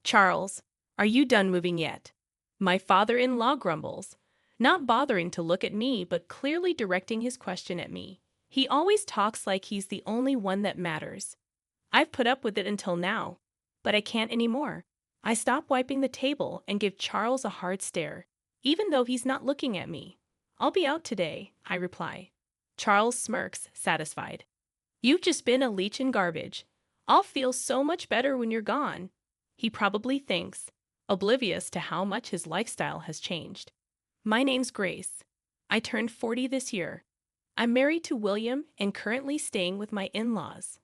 Charles, are you done moving yet? My father-in-law grumbles, not bothering to look at me but clearly directing his question at me. He always talks like he's the only one that matters. I've put up with it until now, but I can't anymore. I stop wiping the table and give Charles a hard stare, even though he's not looking at me. I'll be out today, I reply. Charles smirks, satisfied. You've just been a leech in garbage. I'll feel so much better when you're gone. He probably thinks, oblivious to how much his lifestyle has changed. My name's Grace. I turned 40 this year. I'm married to William and currently staying with my in-laws.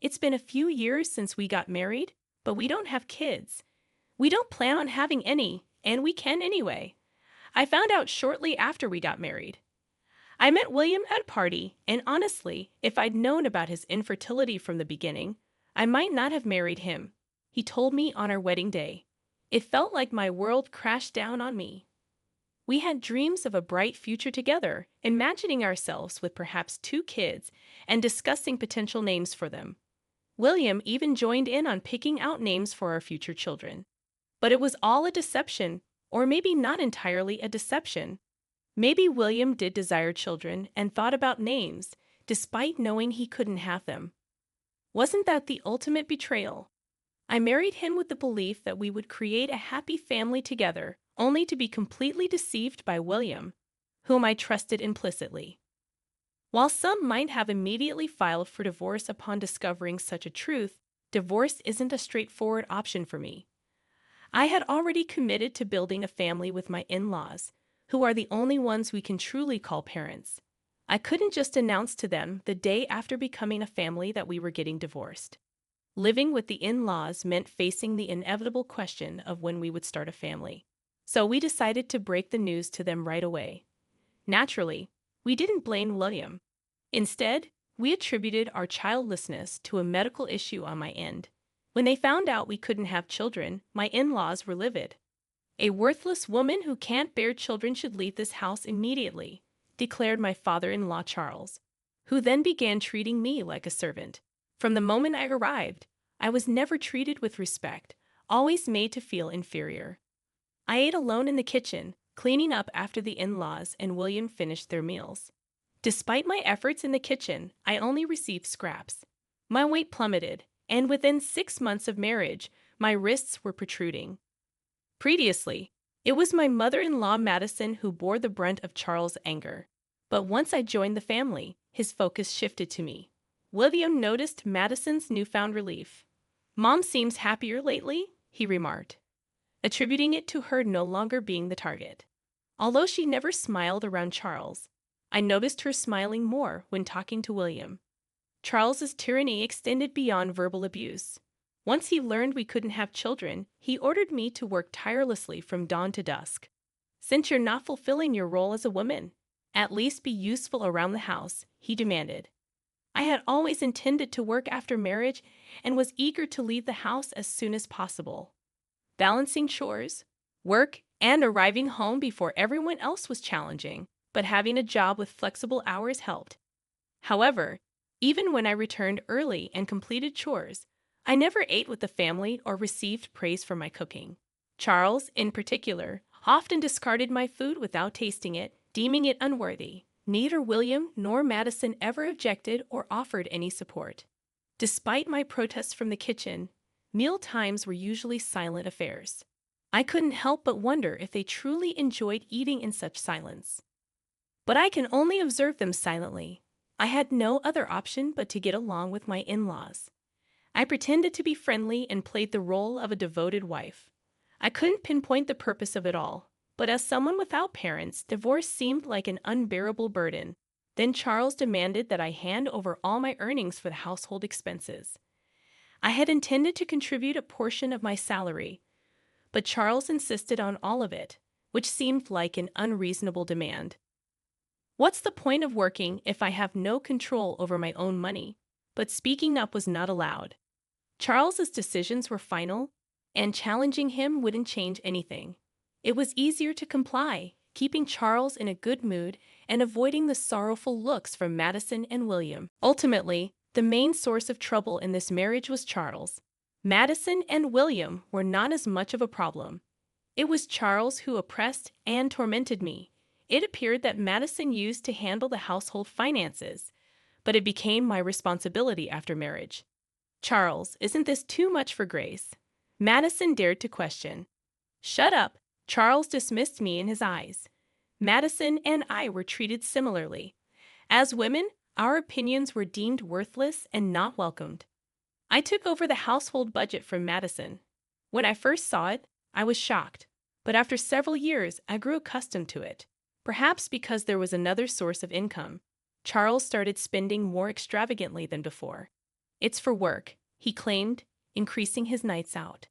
It's been a few years since we got married, but we don't have kids. We don't plan on having any, and we can anyway. I found out shortly after we got married. I met William at a party, and honestly, if I'd known about his infertility from the beginning, I might not have married him. He told me on our wedding day. It felt like my world crashed down on me. We had dreams of a bright future together, imagining ourselves with perhaps 2 kids and discussing potential names for them. William even joined in on picking out names for our future children. But it was all a deception, or maybe not entirely a deception. Maybe William did desire children and thought about names, despite knowing he couldn't have them. Wasn't that the ultimate betrayal? I married him with the belief that we would create a happy family together, only to be completely deceived by William, whom I trusted implicitly. While some might have immediately filed for divorce upon discovering such a truth, divorce isn't a straightforward option for me. I had already committed to building a family with my in-laws, who are the only ones we can truly call parents. I couldn't just announce to them the day after becoming a family that we were getting divorced. Living with the in-laws meant facing the inevitable question of when we would start a family. So we decided to break the news to them right away. Naturally, we didn't blame William. Instead, we attributed our childlessness to a medical issue on my end. When they found out we couldn't have children, my in-laws were livid. A worthless woman who can't bear children should leave this house immediately, declared my father-in-law Charles, who then began treating me like a servant. From the moment I arrived, I was never treated with respect, always made to feel inferior. I ate alone in the kitchen, cleaning up after the in-laws and William finished their meals. Despite my efforts in the kitchen, I only received scraps. My weight plummeted, and within 6 months of marriage, my wrists were protruding. Previously, it was my mother-in-law Madison who bore the brunt of Charles' anger. But once I joined the family, his focus shifted to me. William noticed Madison's newfound relief. "Mom seems happier lately," he remarked, attributing it to her no longer being the target. Although she never smiled around Charles, I noticed her smiling more when talking to William. Charles's tyranny extended beyond verbal abuse. Once he learned we couldn't have children, he ordered me to work tirelessly from dawn to dusk. "Since you're not fulfilling your role as a woman, at least be useful around the house," he demanded. I had always intended to work after marriage and was eager to leave the house as soon as possible. Balancing chores, work, and arriving home before everyone else was challenging, but having a job with flexible hours helped. However, even when I returned early and completed chores, I never ate with the family or received praise for my cooking. Charles, in particular, often discarded my food without tasting it, deeming it unworthy. Neither William nor Madison ever objected or offered any support. Despite my protests from the kitchen, meal times were usually silent affairs. I couldn't help but wonder if they truly enjoyed eating in such silence. But I can only observe them silently. I had no other option but to get along with my in-laws. I pretended to be friendly and played the role of a devoted wife. I couldn't pinpoint the purpose of it all, but as someone without parents, divorce seemed like an unbearable burden. Then Charles demanded that I hand over all my earnings for the household expenses. I had intended to contribute a portion of my salary, but Charles insisted on all of it, which seemed like an unreasonable demand. What's the point of working if I have no control over my own money? But speaking up was not allowed. Charles's decisions were final, and challenging him wouldn't change anything. It was easier to comply, keeping Charles in a good mood and avoiding the sorrowful looks from Madison and William. Ultimately, the main source of trouble in this marriage was Charles. Madison and William were not as much of a problem. It was Charles who oppressed and tormented me. It appeared that Madison used to handle the household finances, but it became my responsibility after marriage. Charles, isn't this too much for Grace? Madison dared to question. Shut up! Charles dismissed me in his eyes. Madison and I were treated similarly. As women, our opinions were deemed worthless and not welcomed. I took over the household budget from Madison. When I first saw it, I was shocked, but after several years, I grew accustomed to it. Perhaps because there was another source of income. Charles started spending more extravagantly than before. It's for work, he claimed, increasing his nights out.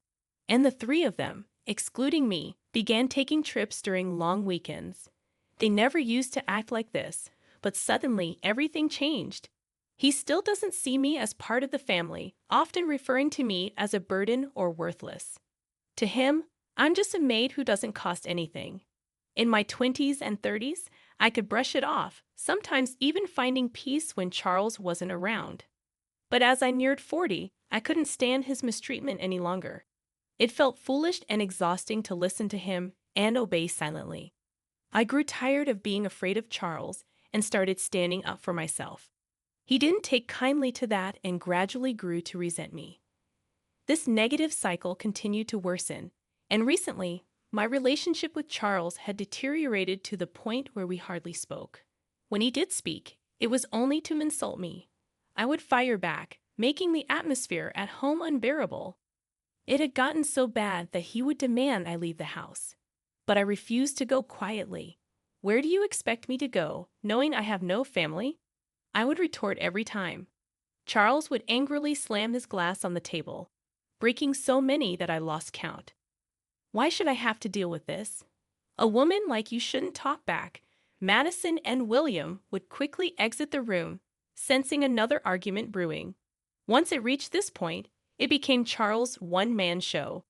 And the three of them, excluding me, began taking trips during long weekends. They never used to act like this, but suddenly everything changed. He still doesn't see me as part of the family, often referring to me as a burden or worthless. To him, I'm just a maid who doesn't cost anything. In my 20s and 30s, I could brush it off, sometimes even finding peace when Charles wasn't around. But as I neared 40, I couldn't stand his mistreatment any longer. It felt foolish and exhausting to listen to him and obey silently. I grew tired of being afraid of Charles and started standing up for myself. He didn't take kindly to that and gradually grew to resent me. This negative cycle continued to worsen, and recently, my relationship with Charles had deteriorated to the point where we hardly spoke. When he did speak, it was only to insult me. I would fire back, making the atmosphere at home unbearable. It had gotten so bad that he would demand I leave the house. But I refused to go quietly. Where do you expect me to go, knowing I have no family? I would retort every time. Charles would angrily slam his glass on the table, breaking so many that I lost count. Why should I have to deal with this? A woman like you shouldn't talk back. Madison and William would quickly exit the room, sensing another argument brewing. Once it reached this point, it became Charles' one-man show.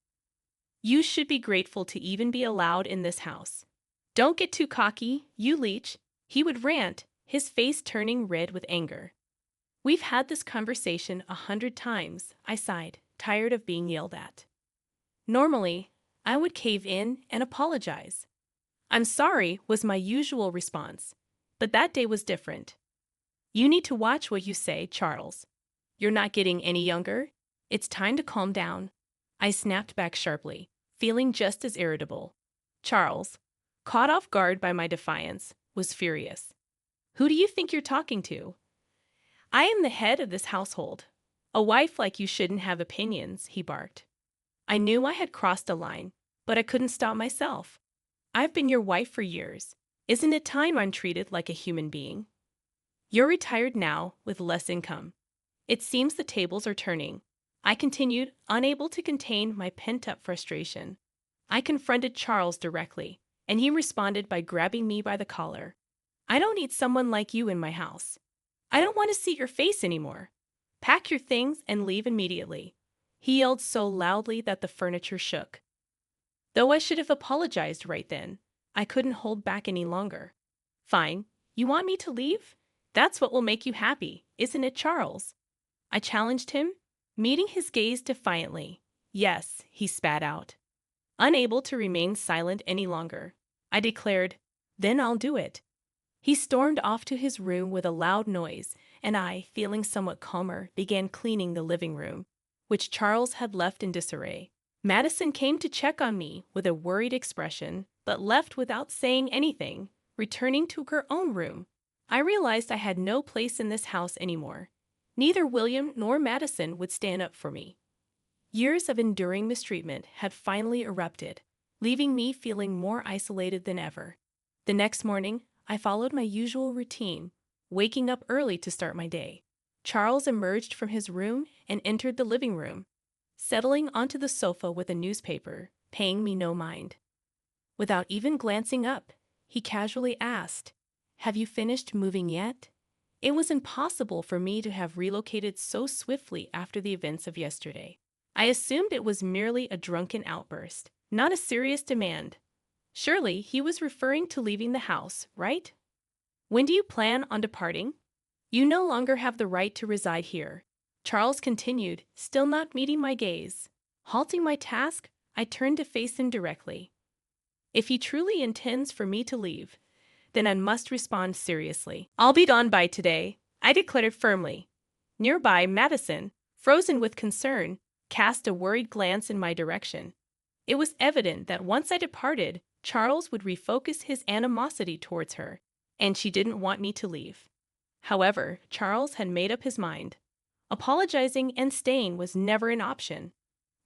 You should be grateful to even be allowed in this house. Don't get too cocky, you leech, he would rant, his face turning red with anger. We've had this conversation 100 times, I sighed, tired of being yelled at. Normally, I would cave in and apologize. I'm sorry was my usual response, but that day was different. You need to watch what you say, Charles. You're not getting any younger. It's time to calm down. I snapped back sharply, feeling just as irritable. Charles, caught off guard by my defiance, was furious. Who do you think you're talking to? I am the head of this household. A wife like you shouldn't have opinions, he barked. I knew I had crossed a line, but I couldn't stop myself. I've been your wife for years. Isn't it time I'm treated like a human being? You're retired now with less income. It seems the tables are turning. I continued, unable to contain my pent-up frustration. I confronted Charles directly, and he responded by grabbing me by the collar. I don't need someone like you in my house. I don't want to see your face anymore. Pack your things and leave immediately. He yelled so loudly that the furniture shook. Though I should have apologized right then, I couldn't hold back any longer. Fine, you want me to leave? That's what will make you happy, isn't it, Charles? I challenged him, meeting his gaze defiantly. Yes, he spat out. Unable to remain silent any longer, I declared, then I'll do it. He stormed off to his room with a loud noise, and I, feeling somewhat calmer, began cleaning the living room, which Charles had left in disarray. Madison came to check on me with a worried expression, but left without saying anything, returning to her own room. I realized I had no place in this house anymore. Neither William nor Madison would stand up for me. Years of enduring mistreatment had finally erupted, leaving me feeling more isolated than ever. The next morning, I followed my usual routine, waking up early to start my day. Charles emerged from his room and entered the living room, settling onto the sofa with a newspaper, paying me no mind. Without even glancing up, he casually asked, "Have you finished moving yet?" It was impossible for me to have relocated so swiftly after the events of yesterday. I assumed it was merely a drunken outburst, not a serious demand. Surely he was referring to leaving the house, right? When do you plan on departing? You no longer have the right to reside here. Charles continued, still not meeting my gaze. Halting my task, I turned to face him directly. If he truly intends for me to leave, then I must respond seriously. I'll be gone by today, I declared firmly. Nearby, Madison, frozen with concern, cast a worried glance in my direction. It was evident that once I departed, Charles would refocus his animosity towards her, and she didn't want me to leave. However, Charles had made up his mind. Apologizing and staying was never an option.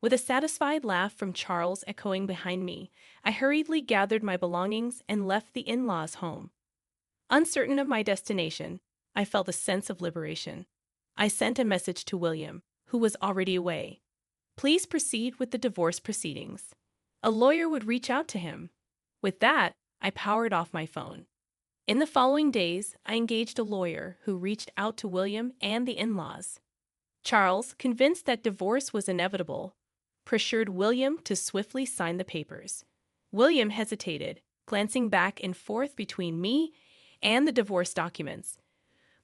With a satisfied laugh from Charles echoing behind me, I hurriedly gathered my belongings and left the in-laws' home. Uncertain of my destination, I felt a sense of liberation. I sent a message to William, who was already away. Please proceed with the divorce proceedings. A lawyer would reach out to him. With that, I powered off my phone. In the following days, I engaged a lawyer who reached out to William and the in-laws. Charles, convinced that divorce was inevitable, pressured William to swiftly sign the papers. William hesitated, glancing back and forth between me and the divorce documents.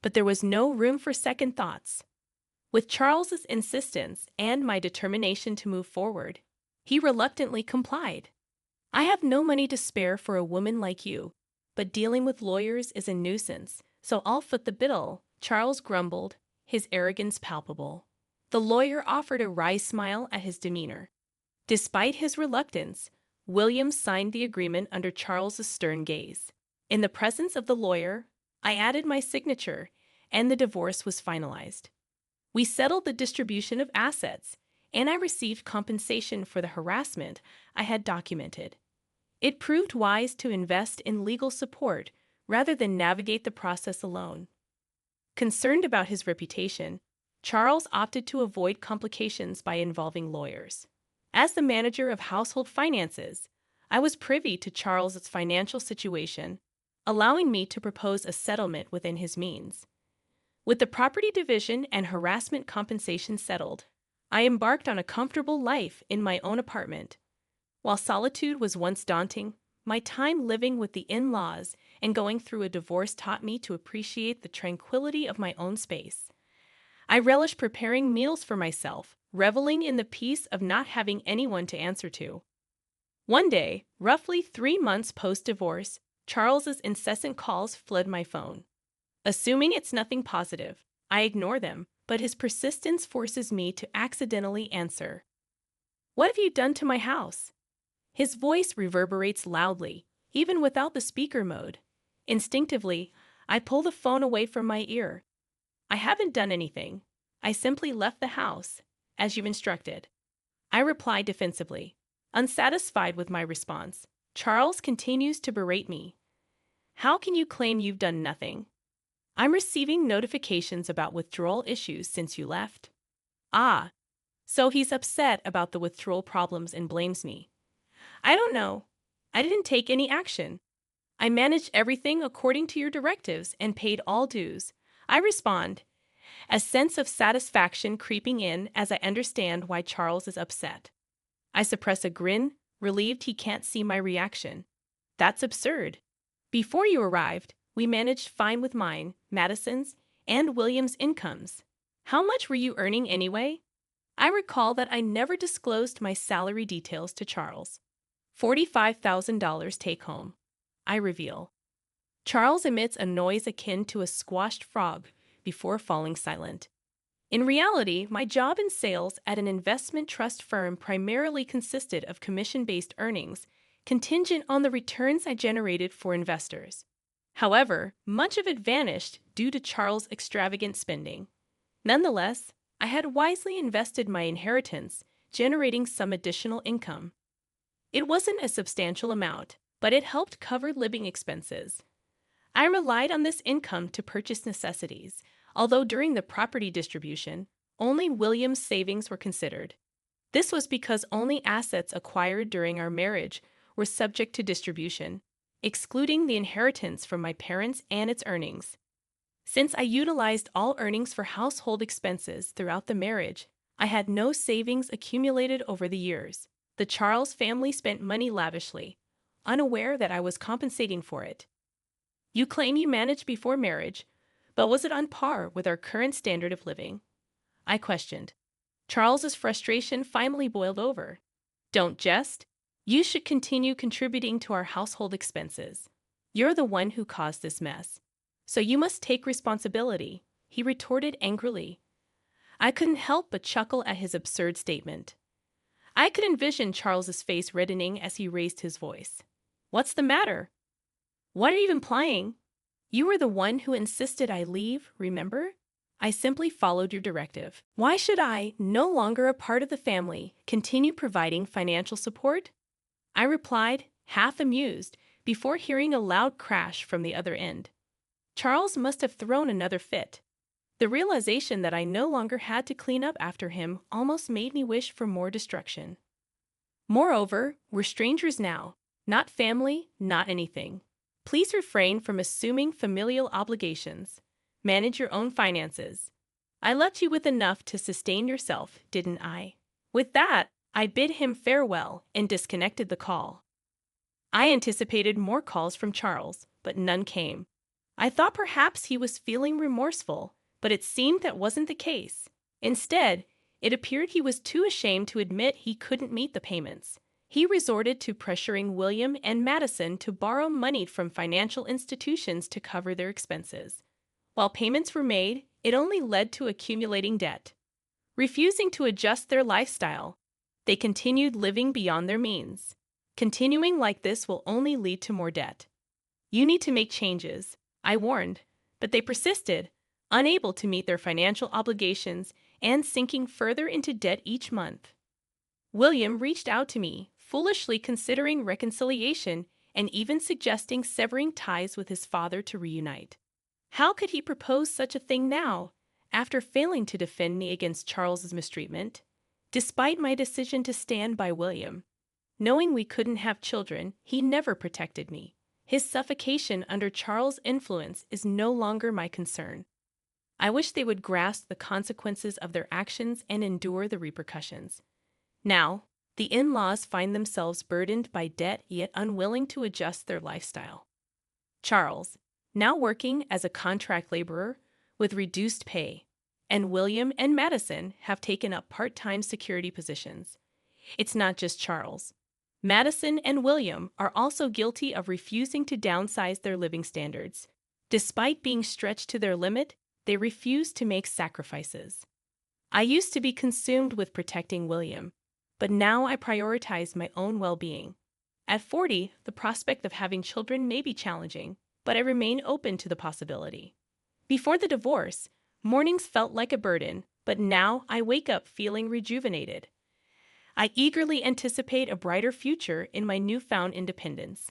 But there was no room for second thoughts. With Charles's insistence and my determination to move forward, he reluctantly complied. I have no money to spare for a woman like you, but dealing with lawyers is a nuisance, so I'll foot the bill, Charles grumbled, his arrogance palpable. The lawyer offered a wry smile at his demeanor. Despite his reluctance, William signed the agreement under Charles's stern gaze. In the presence of the lawyer, I added my signature, and the divorce was finalized. We settled the distribution of assets, and I received compensation for the harassment I had documented. It proved wise to invest in legal support rather than navigate the process alone. Concerned about his reputation, Charles opted to avoid complications by involving lawyers. As the manager of household finances, I was privy to Charles's financial situation, allowing me to propose a settlement within his means. With the property division and harassment compensation settled, I embarked on a comfortable life in my own apartment. While solitude was once daunting, my time living with the in-laws and going through a divorce taught me to appreciate the tranquility of my own space. I relished preparing meals for myself, reveling in the peace of not having anyone to answer to. One day, roughly 3 months post-divorce, Charles's incessant calls flood my phone. Assuming it's nothing positive, I ignore them, but his persistence forces me to accidentally answer. "What have you done to my house?" His voice reverberates loudly, even without the speaker mode. Instinctively, I pull the phone away from my ear. "I haven't done anything. I simply left the house, as you've instructed." I reply defensively. Unsatisfied with my response, Charles continues to berate me. "How can you claim you've done nothing? I'm receiving notifications about withdrawal issues since you left." Ah, so he's upset about the withdrawal problems and blames me. "I don't know. I didn't take any action. I managed everything according to your directives and paid all dues." I respond, a sense of satisfaction creeping in as I understand why Charles is upset. I suppress a grin, relieved he can't see my reaction. That's absurd. Before you arrived, we managed fine with mine, Madison's, and William's incomes. How much were you earning anyway? I recall that I never disclosed my salary details to Charles. $45,000 take home, I reveal. Charles emits a noise akin to a squashed frog before falling silent. In reality, my job in sales at an investment trust firm primarily consisted of commission-based earnings, contingent on the returns I generated for investors. However, much of it vanished due to Charles' extravagant spending. Nonetheless, I had wisely invested my inheritance, generating some additional income. It wasn't a substantial amount, but it helped cover living expenses. I relied on this income to purchase necessities, although during the property distribution, only William's savings were considered. This was because only assets acquired during our marriage were subject to distribution, excluding the inheritance from my parents and its earnings. Since I utilized all earnings for household expenses throughout the marriage, I had no savings accumulated over the years. The Charles family spent money lavishly, unaware that I was compensating for it. You claim you managed before marriage, but was it on par with our current standard of living? I questioned. Charles's frustration finally boiled over. Don't jest. You should continue contributing to our household expenses. You're the one who caused this mess. So you must take responsibility, he retorted angrily. I couldn't help but chuckle at his absurd statement. I could envision Charles's face reddening as he raised his voice. What's the matter? What are you implying? You were the one who insisted I leave, remember? I simply followed your directive. Why should I, no longer a part of the family, continue providing financial support? I replied, half amused, before hearing a loud crash from the other end. Charles must have thrown another fit. The realization that I no longer had to clean up after him almost made me wish for more destruction. Moreover, we're strangers now, not family, not anything. Please refrain from assuming familial obligations. Manage your own finances. I left you with enough to sustain yourself, didn't I? With that, I bid him farewell and disconnected the call. I anticipated more calls from Charles, but none came. I thought perhaps he was feeling remorseful, but it seemed that wasn't the case. Instead, it appeared he was too ashamed to admit he couldn't meet the payments. He resorted to pressuring William and Madison to borrow money from financial institutions to cover their expenses. While payments were made, it only led to accumulating debt. Refusing to adjust their lifestyle, they continued living beyond their means. Continuing like this will only lead to more debt. You need to make changes, I warned, but they persisted, unable to meet their financial obligations and sinking further into debt each month. William reached out to me, foolishly considering reconciliation and even suggesting severing ties with his father to reunite. How could he propose such a thing now, after failing to defend me against Charles's mistreatment? Despite my decision to stand by William, knowing we couldn't have children, he never protected me. His suffocation under Charles' influence is no longer my concern. I wish they would grasp the consequences of their actions and endure the repercussions. Now, the in-laws find themselves burdened by debt yet unwilling to adjust their lifestyle. Charles, now working as a contract laborer with reduced pay, and William and Madison have taken up part-time security positions. It's not just Charles. Madison and William are also guilty of refusing to downsize their living standards. Despite being stretched to their limit, they refuse to make sacrifices. I used to be consumed with protecting William, but now I prioritize my own well-being. At 40, the prospect of having children may be challenging, but I remain open to the possibility. Before the divorce, mornings felt like a burden, but now I wake up feeling rejuvenated. I eagerly anticipate a brighter future in my newfound independence.